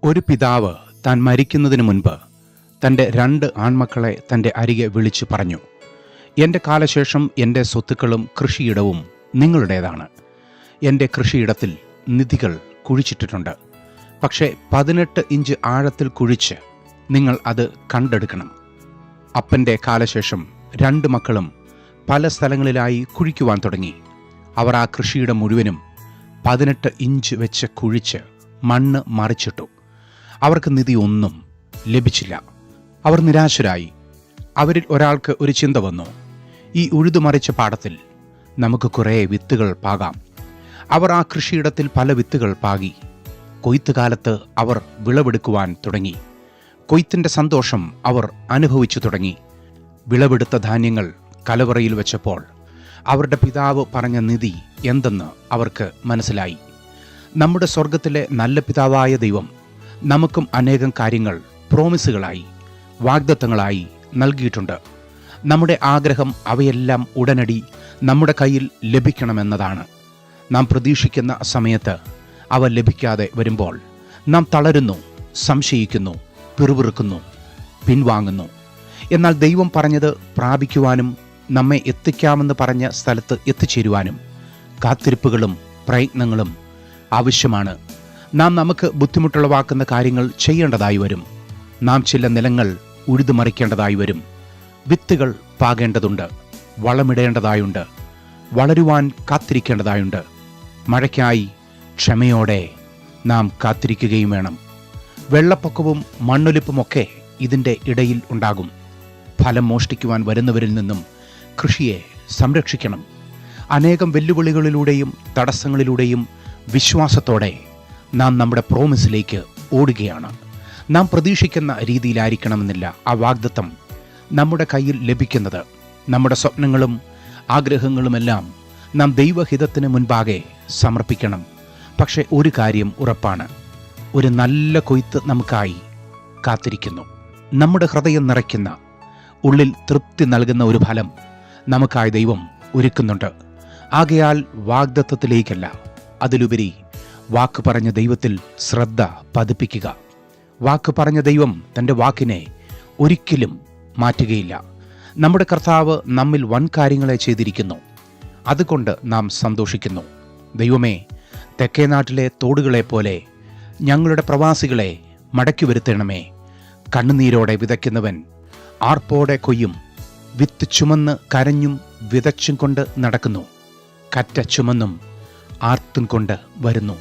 ഒരു പിതാവ് താൻ മരിക്കുന്നതിന് മുൻപ് തൻ്റെ 2 ആൺമക്കളെ തൻ്റെ അരികെ വിളിച്ചു പറഞ്ഞു, എൻ്റെ കാലശേഷം എൻ്റെ സ്വത്തുക്കളും കൃഷിയിടവും നിങ്ങളുടേതാണ്. എൻ്റെ കൃഷിയിടത്തിൽ നിധികൾ കുഴിച്ചിട്ടിട്ടുണ്ട്. പക്ഷേ 18 ഇഞ്ച് ആഴത്തിൽ കുഴിച്ച് നിങ്ങൾ അത് കണ്ടെടുക്കണം. അപ്പൻ്റെ കാലശേഷം 2 മക്കളും പല സ്ഥലങ്ങളിലായി കുഴിക്കുവാൻ തുടങ്ങി. അവർ ആ കൃഷിയിടം മുഴുവനും 18 ഇഞ്ച് വെച്ച് കുഴിച്ച് മണ്ണ് മറിച്ചിട്ടു. അവർക്ക് നിധി ഒന്നും ലഭിച്ചില്ല. അവർ നിരാശരായി. അവരിൽ ഒരാൾക്ക് ഒരു ചിന്ത വന്നു, ഈ ഉഴുതുമറിച്ച പാടത്തിൽ നമുക്ക് കുറേ വിത്തുകൾ പാകാം. അവർ ആ കൃഷിയിടത്തിൽ പല വിത്തുകൾ പാകി. കൊയ്ത്തുകാലത്ത് അവർ വിളവെടുക്കുവാൻ തുടങ്ങി. കൊയ്ത്തിൻ്റെ സന്തോഷം അവർ അനുഭവിച്ചു തുടങ്ങി. വിളവെടുത്ത ധാന്യങ്ങൾ കലവറയിൽ വെച്ചപ്പോൾ അവരുടെ പിതാവ് പറഞ്ഞ നിധി എന്തെന്ന് അവർക്ക് മനസ്സിലായി. നമ്മുടെ സ്വർഗത്തിലെ നല്ല പിതാവായ ദൈവം നമുക്കും അനേകം കാര്യങ്ങൾ പ്രോമിസുകളായി, വാഗ്ദത്തങ്ങളായി നൽകിയിട്ടുണ്ട്. നമ്മുടെ ആഗ്രഹം അവയെല്ലാം ഉടനടി നമ്മുടെ കയ്യിൽ ലഭിക്കണമെന്നതാണ്. നാം പ്രതീക്ഷിക്കുന്ന സമയത്ത് അവ ലഭിക്കാതെ വരുമ്പോൾ നാം തളരുന്നു, സംശയിക്കുന്നു, പിറുപിറുക്കുന്നു, പിൻവാങ്ങുന്നു. എന്നാൽ ദൈവം പറഞ്ഞത് പ്രാപിക്കുവാനും നമ്മെ എത്തിക്കാമെന്ന് പറഞ്ഞ സ്ഥലത്ത് എത്തിച്ചേരുവാനും കാത്തിരിപ്പുകളും പ്രയത്നങ്ങളും ആവശ്യമാണ്. നാം നമുക്ക് ബുദ്ധിമുട്ടുളവാക്കുന്ന കാര്യങ്ങൾ ചെയ്യേണ്ടതായി വരും. നാം ചില നിലങ്ങൾ ഉഴുതുമറിക്കേണ്ടതായി വരും. വിത്തുകൾ പാകേണ്ടതുണ്ട്, വളമിടേണ്ടതായുണ്ട്, വളരുവാൻ കാത്തിരിക്കേണ്ടതായുണ്ട്. മഴയ്ക്കായി ക്ഷമയോടെ നാം കാത്തിരിക്കുകയും വേണം. വെള്ളപ്പൊക്കവും മണ്ണൊലിപ്പുമൊക്കെ ഇതിൻ്റെ ഇടയിൽ ഉണ്ടാകും. ഫലം മോഷ്ടിക്കുവാൻ വരുന്നവരിൽ നിന്നും കൃഷിയെ സംരക്ഷിക്കണം. അനേകം വെല്ലുവിളികളിലൂടെയും തടസ്സങ്ങളിലൂടെയും വിശ്വാസത്തോടെ നാം നമ്മുടെ പ്രോമിസിലേക്ക് ഓടുകയാണ്. നാം പ്രതീക്ഷിക്കുന്ന രീതിയിലായിരിക്കണമെന്നില്ല ആ വാഗ്ദത്തം നമ്മുടെ കയ്യിൽ ലഭിക്കുന്നത്. നമ്മുടെ സ്വപ്നങ്ങളും ആഗ്രഹങ്ങളുമെല്ലാം നാം ദൈവഹിതത്തിന് മുൻപാകെ സമർപ്പിക്കണം. പക്ഷേ ഒരു കാര്യം ഉറപ്പാണ്, ഒരു നല്ല കൊയ്ത്ത് നമുക്കായി കാത്തിരിക്കുന്നു. നമ്മുടെ ഹൃദയം നിറയ്ക്കുന്ന, ഉള്ളിൽ തൃപ്തി നൽകുന്ന ഒരു ഫലം നമുക്കായി ദൈവം ഒരുക്കുന്നുണ്ട്. ആകയാൽ വാഗ്ദത്തത്തിലേക്കല്ല, അതിലുപരി വാക്ക് പറഞ്ഞ ദൈവത്തിൽ ശ്രദ്ധ പതിപ്പിക്കുക. വാക്ക് പറഞ്ഞ ദൈവം തൻ്റെ വാക്കിനെ ഒരിക്കലും മാറ്റുകയില്ല. നമ്മുടെ കർത്താവ് നമ്മിൽ വൻ കാര്യങ്ങളെ ചെയ്തിരിക്കുന്നു. അതുകൊണ്ട് നാം സന്തോഷിക്കുന്നു. ദൈവമേ, തെക്കേ നാട്ടിലെ തോടുകളെപ്പോലെ ഞങ്ങളുടെ പ്രവാസികളെ മടക്കി വരുത്തണമേ. കണ്ണുനീരോടെ വിതയ്ക്കുന്നവൻ ആർപ്പോടെ കൊയ്യും. വിത്ത് ചുമന്ന് കരഞ്ഞും വിതച്ചും കൊണ്ട് നടക്കുന്നു. കറ്റ ചുമന്നും ആർത്തും കൊണ്ട് വരുന്നു.